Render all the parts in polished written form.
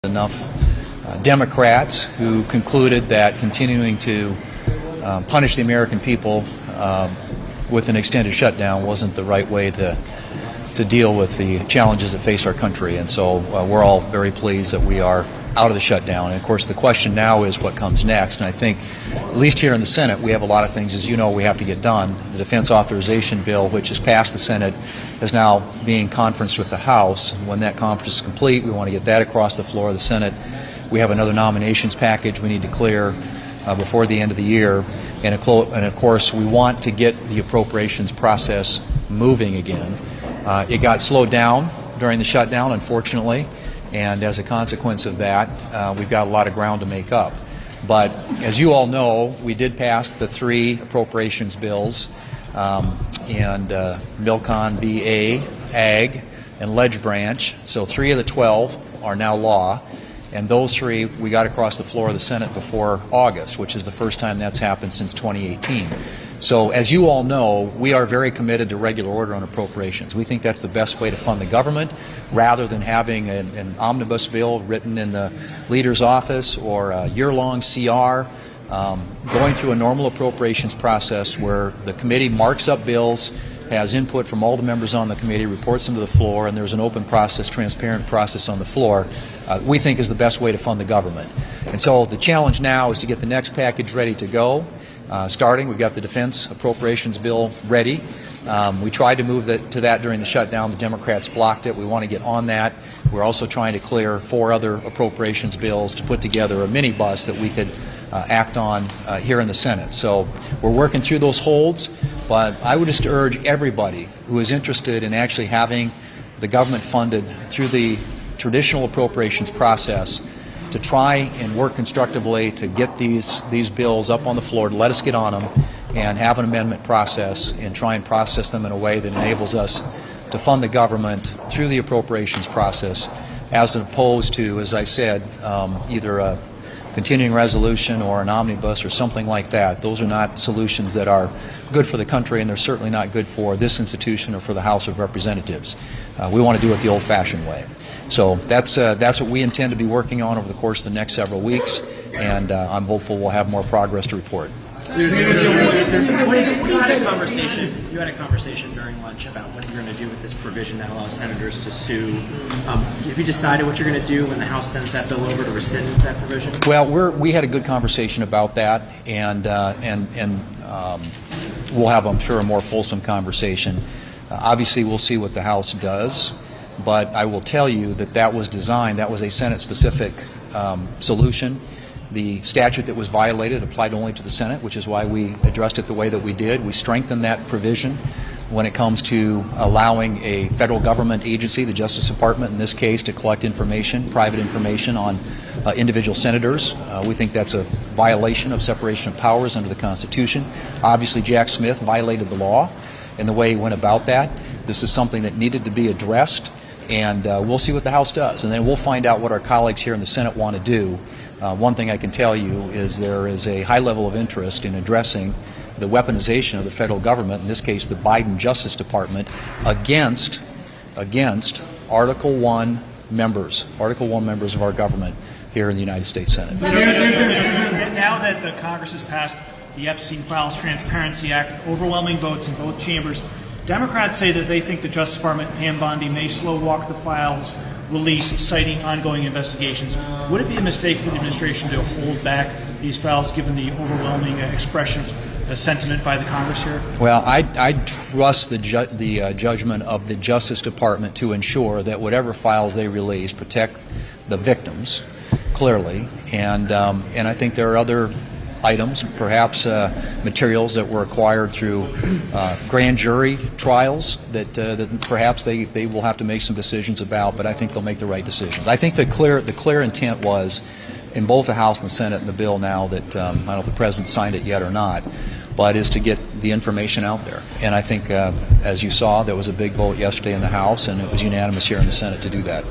enough Democrats who concluded that continuing to punish the American people with an extended shutdown wasn't the right way to deal with the challenges that face our country. And so we're all very pleased that we are out of the shutdown. And of course the question now is what comes next. And I think, at least here in the Senate, we have a lot of things, as you know, we have to get done. The Defense Authorization Bill, which has passed the Senate, is now being conferenced with the House. And when that conference is complete, we want to get that across the floor of the Senate. We have another nominations package we need to clear before the end of the year. And of course, we want to get the appropriations process moving again. It got slowed down during the shutdown, unfortunately, and as a consequence of that, we've got a lot of ground to make up. But as you all know, we did pass the 3 appropriations bills, and Milcon VA, Ag, and Ledge Branch. So 3 of the 12 are now law. And those 3 we got across the floor of the Senate before August, which is the first time that's happened since 2018. So as you all know, we are very committed to regular order on appropriations. We think that's the best way to fund the government, rather than having an omnibus bill written in the leader's office or a year-long CR. Going through a normal appropriations process where the committee marks up bills, has input from all the members on the committee, reports them to the floor, and there's an open process, transparent process on the floor, we think is the best way to fund the government. And so the challenge now is to get the next package ready to go. Starting, we've got the defense appropriations bill ready. We tried to move to that during the shutdown. The Democrats blocked it. We want to get on that. We're also trying to clear 4 other appropriations bills to put together a minibus that we could act on here in the Senate. So we're working through those holds, but I would just urge everybody who is interested in actually having the government funded through the traditional appropriations process to try and work constructively to get these bills up on the floor, to let us get on them and have an amendment process and try and process them in a way that enables us to fund the government through the appropriations process, as opposed to, as I said, either a continuing resolution or an omnibus or something like that. Those are not solutions that are good for the country, and they're certainly not good for this institution or for the House of Representatives. We want to do it the old-fashioned way. So that's what we intend to be working on over the course of the next several weeks, and I'm hopeful we'll have more progress to report. You had a conversation during lunch about what you're going to do with this provision that allows senators to sue. Have you decided what you're going to do when the House sends that bill over to rescind that provision? Well, we had a good conversation about that, and we'll have, I'm sure, a more fulsome conversation. Obviously, we'll see what the House does, but I will tell you that was designed, that was a Senate-specific solution. The statute that was violated applied only to the Senate, which is why we addressed it the way that we did. We strengthened that provision when it comes to allowing a federal government agency, the Justice Department in this case, to collect information, private information on individual senators. We think that's a violation of separation of powers under the Constitution. Obviously, Jack Smith violated the law in the way he went about that. This is something that needed to be addressed, and we'll see what the House does. And then we'll find out what our colleagues here in the Senate want to do. One thing I can tell you is there is a high level of interest in addressing the weaponization of the federal government, in this case the Biden Justice Department, against Article 1 members of our government here in the United States Senate. Now that the Congress has passed the Epstein Files Transparency Act, overwhelming votes in both chambers, Democrats say that they think the Justice Department, Pam Bondi, may slow walk the files release, citing ongoing investigations. Would it be a mistake for the administration to hold back these files, given the overwhelming expression of sentiment by the Congress here? Well, I trust the judgment of the Justice Department to ensure that whatever files they release protect the victims, clearly, and I think there are other items, perhaps materials that were acquired through grand jury trials that perhaps they will have to make some decisions about, but I think they'll make the right decisions. I think the clear intent was, in both the House and the Senate, and the bill now that, I don't know if the President signed it yet or not, but is to get the information out there. And I think, as you saw, there was a big vote yesterday in the House, and it was unanimous here in the Senate to do that.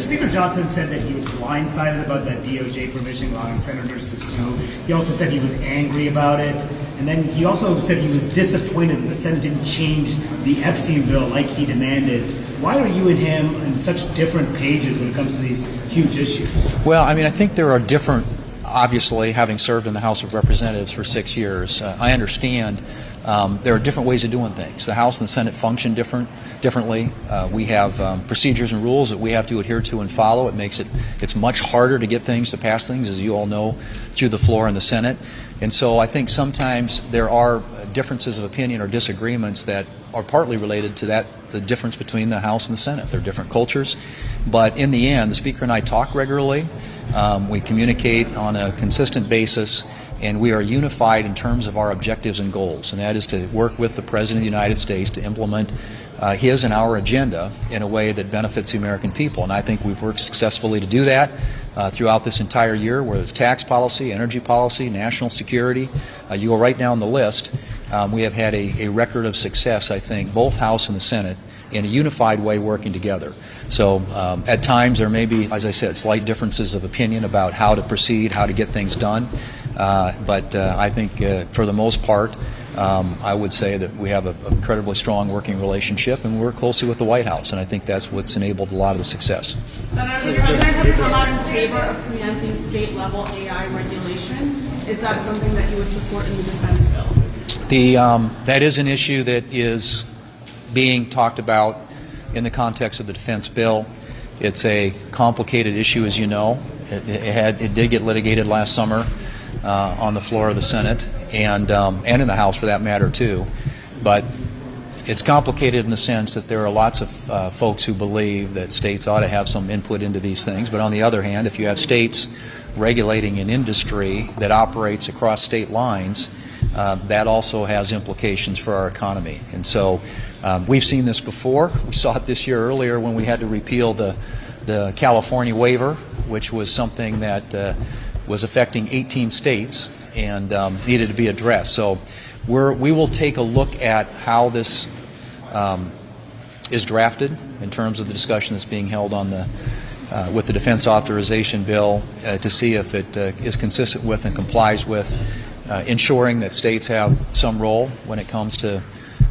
Speaker Johnson said that he was blindsided about that DOJ provision allowing senators to sue. He also said he was angry about it, And then he also said he was disappointed that the Senate didn't change the Epstein bill like he demanded. Why are you and him on such different pages when it comes to these huge issues? Well, I mean, I think there are different, obviously, having served in the House of Representatives for 6 years, I understand there are different ways of doing things. The House and the Senate function differently. We have procedures and rules that we have to adhere to and follow. It's much harder to get things, to pass things, as you all know, through the floor in the Senate. And so I think sometimes there are differences of opinion or disagreements that are partly related to the difference between the House and the Senate. They're different cultures. But in the end, the Speaker and I talk regularly. We communicate on a consistent basis, and we are unified in terms of our objectives and goals, and that is to work with the President of the United States to implement his and our agenda in a way that benefits the American people. And I think we've worked successfully to do that throughout this entire year, whether it's tax policy, energy policy, national security. You go right down the list. We have had a record of success, I think, both House and the Senate, in a unified way working together. So at times there may be, as I said, slight differences of opinion about how to proceed, how to get things done. But I think for the most part, I would say that we have an incredibly strong working relationship, and we work closely with the White House, and I think that's what's enabled a lot of the success. Senator, the President has come out in favor of preempting state-level AI regulation. Is that something that you would support in the defense bill? That is an issue that is being talked about in the context of the defense bill. It's a complicated issue, as you know. It did get litigated last summer on the floor of the Senate and in the House, for that matter, too. But it's complicated in the sense that there are lots of folks who believe that states ought to have some input into these things. But on the other hand, if you have states regulating an industry that operates across state lines, that also has implications for our economy. And so we've seen this before. We saw it this year earlier when we had to repeal the California waiver, which was something that was affecting 18 states and needed to be addressed. So we will take a look at how this is drafted in terms of the discussion that's being held on with the defense authorization bill to see if it is consistent with and complies with ensuring that states have some role when it comes to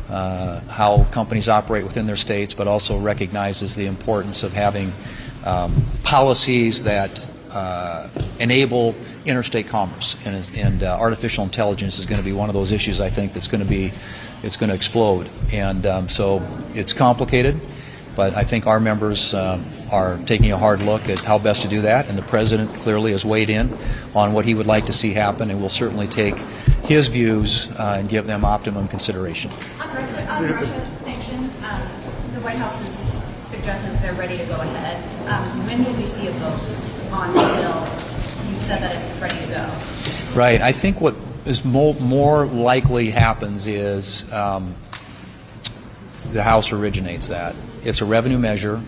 how companies operate within their states, but also recognizes the importance of having policies that enable interstate commerce, and artificial intelligence is going to be one of those issues, I think, it's going to explode. And so it's complicated, but I think our members are taking a hard look at how best to do that, and the President clearly has weighed in on what he would like to see happen, and we'll certainly take his views and give them optimum consideration. On Russia sanctions, the White House has suggested that they're ready to go ahead. When will we see a vote on this bill? You've said that it's ready to go. Right. I think what is more likely happens is the House originates that. It's a revenue measure,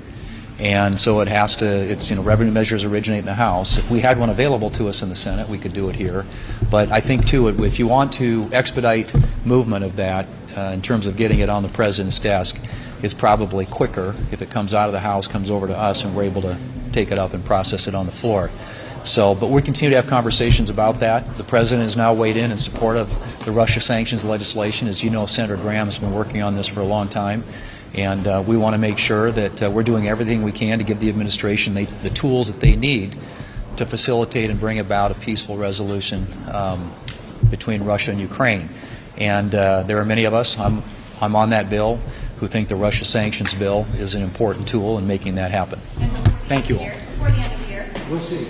and so it has to. It's revenue measures originate in the House. If we had one available to us in the Senate, we could do it here. But I think too, if you want to expedite movement of that in terms of getting it on the President's desk, it's probably quicker if it comes out of the House, comes over to us, and we're able to take it up and process it on the floor. So, but we continue to have conversations about that. The President has now weighed in support of the Russia sanctions legislation. As you know, Senator Graham has been working on this for a long time, and we want to make sure that we're doing everything we can to give the administration the tools that they need to facilitate and bring about a peaceful resolution between Russia and Ukraine. And there are many of us, I'm on that bill, who think the Russia sanctions bill is an important tool in making that happen. Thank you all. Before the end of the year. We'll see.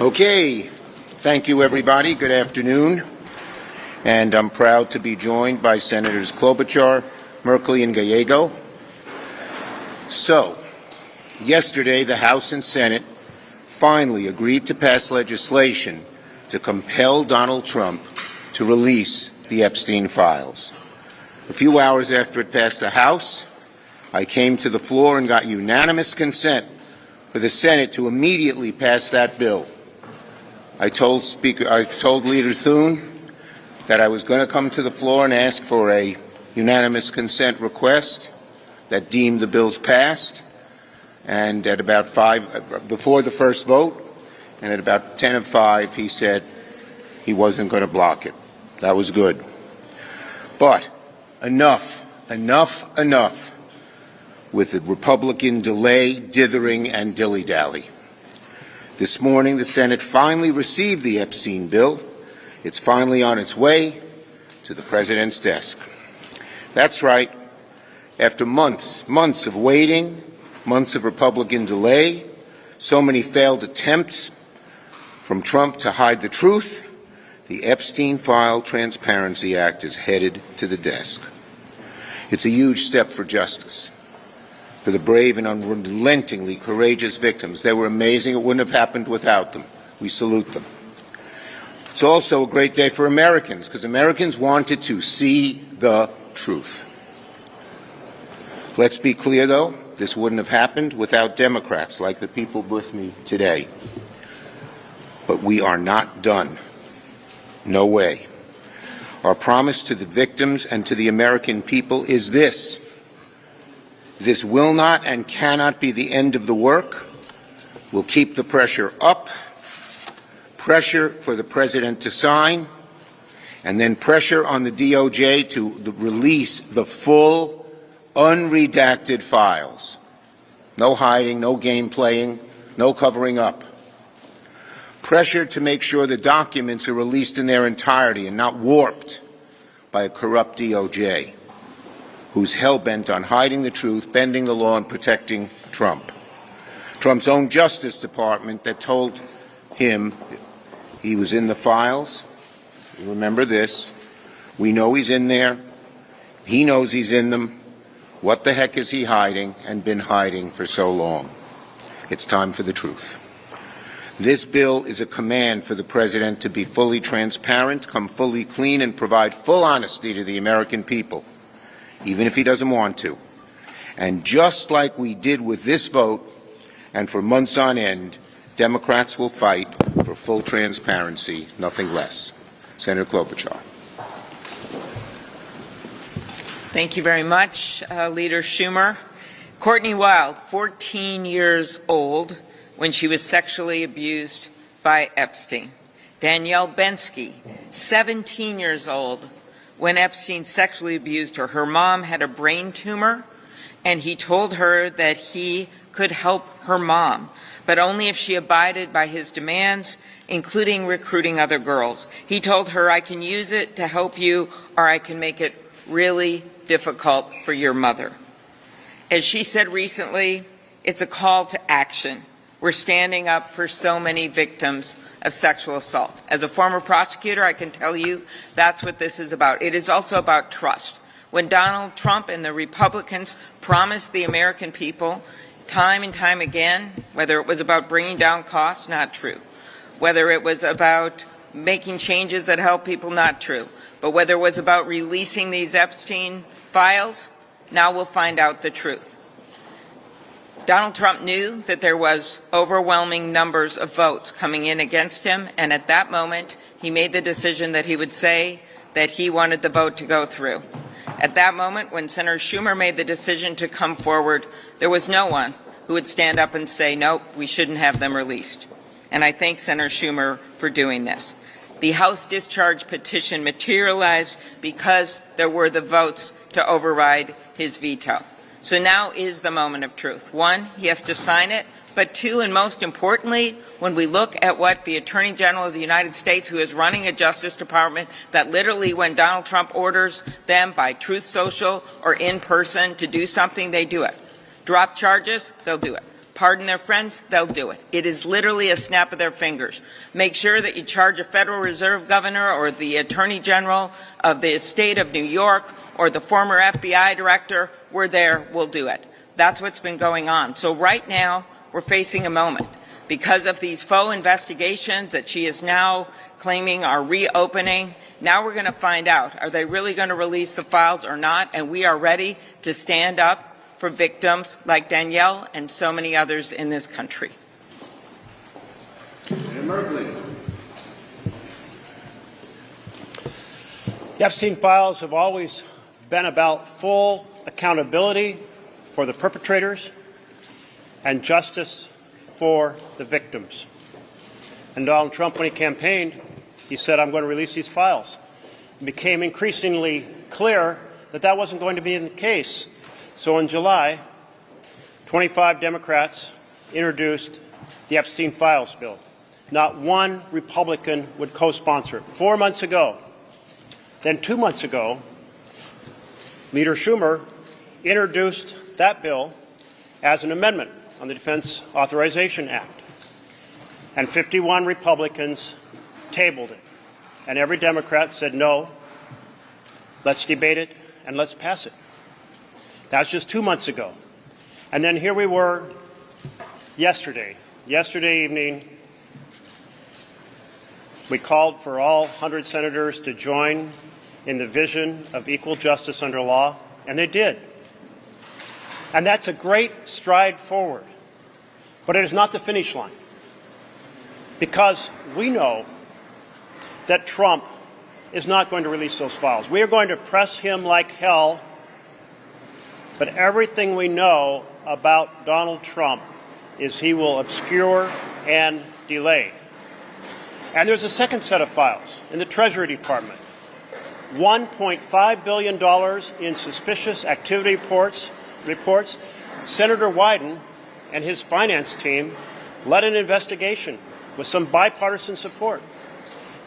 Okay, thank you everybody. Good afternoon. And I'm proud to be joined by Senators Klobuchar, Merkley, and Gallego. So, yesterday the House and Senate finally agreed to pass legislation to compel Donald Trump to release the Epstein files. A few hours after it passed the House, I came to the floor and got unanimous consent for the Senate to immediately pass that bill. I told Leader Thune that I was going to come to the floor and ask for a unanimous consent request that deemed the bills passed, and at about 5, before the first vote, and at about 10 of 5, he said he wasn't going to block it. That was good. But enough with the Republican delay, dithering, and dilly-dally. This morning, the Senate finally received the Epstein bill. It's finally on its way to the President's desk. That's right. After months of waiting, months of Republican delay, so many failed attempts from Trump to hide the truth, the Epstein File Transparency Act is headed to the desk. It's a huge step for justice, for the brave and unrelentingly courageous victims. They were amazing. It wouldn't have happened without them. We salute them. It's also a great day for Americans, because Americans wanted to see the truth. Let's be clear, though, this wouldn't have happened without Democrats like the people with me today. But we are not done. No way. Our promise to the victims and to the American people is this. This will not and cannot be the end of the work. We'll keep the pressure up, pressure for the President to sign, and then pressure on the DOJ to release the full, unredacted files. No hiding, no game playing, no covering up. Pressure to make sure the documents are released in their entirety and not warped by a corrupt DOJ, who's hell-bent on hiding the truth, bending the law, and protecting Trump. Trump's own Justice Department that told him he was in the files. Remember this. We know he's in there. He knows he's in them. What the heck is he hiding and been hiding for so long? It's time for the truth. This bill is a command for the President to be fully transparent, come fully clean, and provide full honesty to the American people, even if he doesn't want to. And just like we did with this vote, and for months on end, Democrats will fight for full transparency, nothing less. Senator Klobuchar. Thank you very much, Leader Schumer. Courtney Wild, 14 years old when she was sexually abused by Epstein. Danielle Bensky, 17 years old when Epstein sexually abused her. Her mom had a brain tumor, and he told her that he could help her mom, but only if she abided by his demands, including recruiting other girls. He told her, I can use it to help you, or I can make it really difficult for your mother. As she said recently, it's a call to action. We're standing up for so many victims of sexual assault. As a former prosecutor, I can tell you that's what this is about. It is also about trust. When Donald Trump and the Republicans promised the American people time and time again, whether it was about bringing down costs, not true. Whether it was about making changes that help people, not true. But whether it was about releasing these Epstein files, now we'll find out the truth. Donald Trump knew that there was overwhelming numbers of votes coming in against him, and at that moment, he made the decision that he would say that he wanted the vote to go through. At that moment, when Senator Schumer made the decision to come forward, there was no one who would stand up and say, nope, we shouldn't have them released. And I thank Senator Schumer for doing this. The House discharge petition materialized because there were the votes to override his veto. So now is the moment of truth. One, he has to sign it. But two, and most importantly, when we look at what the Attorney General of the United States, who is running a Justice Department that literally when Donald Trump orders them by Truth Social or in person to do something, they do it. Drop charges, they'll do it. pardon their friends, they'll do it. It is literally a snap of their fingers. Make sure that you charge a Federal Reserve governor or the Attorney General of the state of New York or the former FBI director. We're there, we'll do it. That's what's been going on. So right now, we're facing a moment. Because of these faux investigations that she is now claiming are reopening, now we're going to find out, are they really going to release the files or not? And we are ready to stand up for victims like Danielle and so many others in this country. The Epstein files have always been about full accountability for the perpetrators and justice for the victims. And Donald Trump, when he campaigned, he said, I'm going to release these files. It became increasingly clear that that wasn't going to be the case. So in July, 25 Democrats introduced the Epstein files bill. Not one Republican would co-sponsor it. 4 months ago, then 2 months ago, Leader Schumer introduced that bill as an amendment on the Defense Authorization Act. And 51 Republicans tabled it. And every Democrat said, no, let's debate it and let's pass it. That's just 2 months ago. And then here we were yesterday evening. We called for all 100 senators to join in the vision of equal justice under law, and they did. And that's a great stride forward. But it is not the finish line. Because we know that Trump is not going to release those files. We are going to press him like hell. But everything we know about Donald Trump is he will obscure and delay. And there's a second set of files in the Treasury Department. $1.5 billion in suspicious activity reports. Senator Wyden and his finance team led an investigation with some bipartisan support.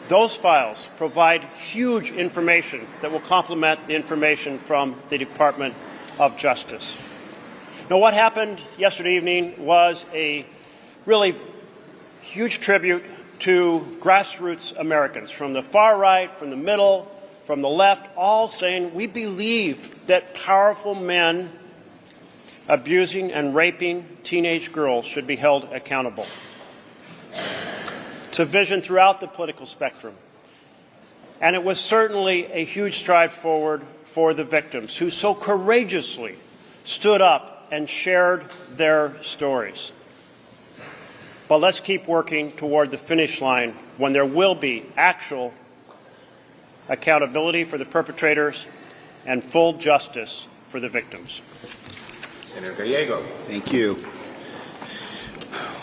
Those files provide huge information that will complement the information from the Department of Justice. Now, what happened yesterday evening was a really huge tribute to grassroots Americans from the far right, from the middle, from the left, all saying we believe that powerful men abusing and raping teenage girls should be held accountable. It's a vision throughout the political spectrum. And it was certainly a huge stride forward for the victims who so courageously stood up and shared their stories. But let's keep working toward the finish line when there will be actual accountability for the perpetrators and full justice for the victims. Senator Gallego. Thank you.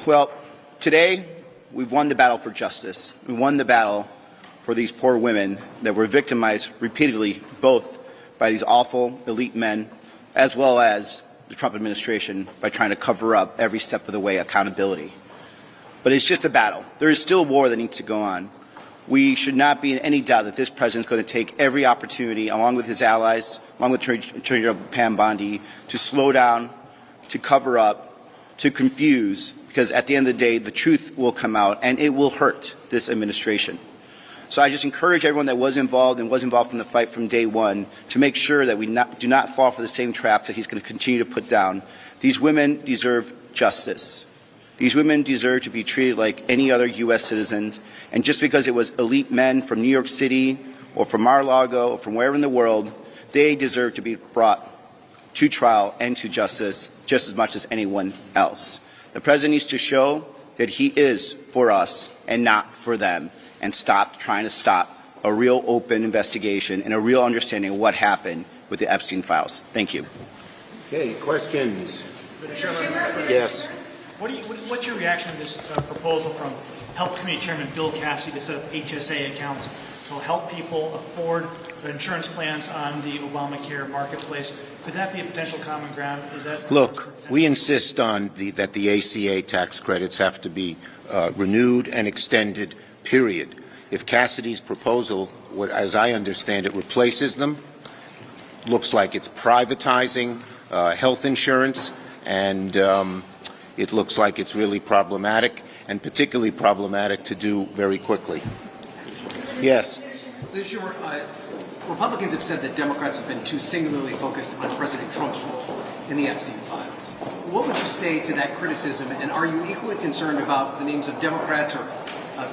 Well, today we've won the battle for justice. We won the battle for these poor women that were victimized repeatedly, both by these awful elite men as well as the Trump administration by trying to cover up every step of the way accountability. But it's just a battle. There is still a war that needs to go on. We should not be in any doubt that this president is going to take every opportunity, along with his allies, along with Attorney General Pam Bondi, to slow down, to cover up, to confuse, because at the end of the day, the truth will come out and it will hurt this administration. So I just encourage everyone that was involved and was involved from the fight from day one to make sure that we do not fall for the same traps that he's going to continue to put down. These women deserve justice. These women deserve to be treated like any other U.S. citizen. And just because it was elite men from New York City or from Mar-a-Lago or from wherever in the world, they deserve to be brought to trial and to justice just as much as anyone else. The president needs to show that he is for us and not for them, and stop trying to stop a real open investigation and a real understanding of what happened with the Epstein files. Thank you. Okay, questions? Chairman, Yes. What's your reaction to this proposal from Health Committee Chairman Bill Cassidy to set up HSA accounts to help people afford insurance plans on the Obamacare marketplace? Could that be a potential common ground? Is that Look, we insist on that the ACA tax credits have to be renewed and extended, period. If Cassidy's proposal, as I understand it, replaces them, looks like it's privatizing health insurance and it looks like it's really problematic, and particularly problematic to do very quickly. Yes. Liz Schumer, Republicans have said that Democrats have been too singularly focused on President Trump's role in the Epstein files. What would you say to that criticism, and are you equally concerned about the names of Democrats or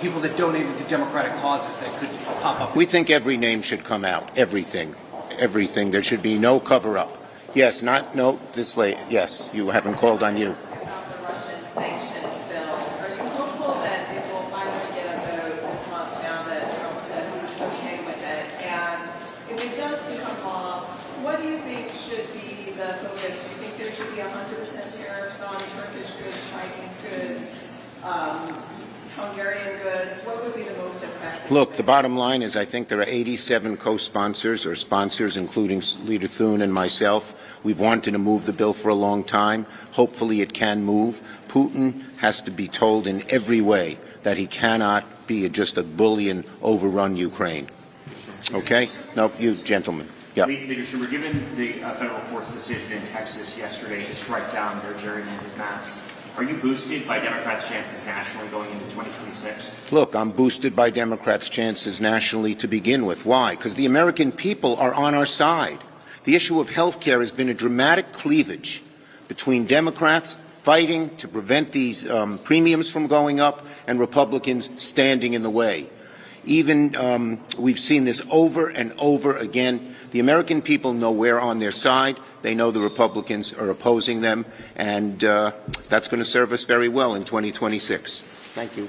people that donated to Democratic causes that could pop up? We think every name should come out. Everything. Everything. There should be no cover-up. Yes, this late. Yes, you haven't called on you. About the Russian sanctions bill, are you hopeful that it will finally get a vote this month now that Trump said he's okay with it? And if it does become law, what do you think should be the focus? Do you think there should be 100% tariffs on Turkish goods, Chinese goods, Hungarian goods? What would be the most effective? Look, the bottom line is I think there are 87 co-sponsors or sponsors, including Leader Thune and myself. We've wanted to move the bill for a long time. Hopefully it can move. Putin has to be told in every way that he cannot be just a bully and overrun Ukraine. Okay? No, you gentlemen. Yeah. Leader Schumer, given the federal court's decision in Texas yesterday to strike down their gerrymandered maps, are you boosted by Democrats' chances nationally going into 2026? Look, I'm boosted by Democrats' chances nationally to begin with. Why? Because the American people are on our side. The issue of health care has been a dramatic cleavage between Democrats fighting to prevent these premiums from going up and Republicans standing in the way. Even we've seen this over and over again. The American people know we're on their side. They know the Republicans are opposing them, and that's going to serve us very well in 2026. Thank you.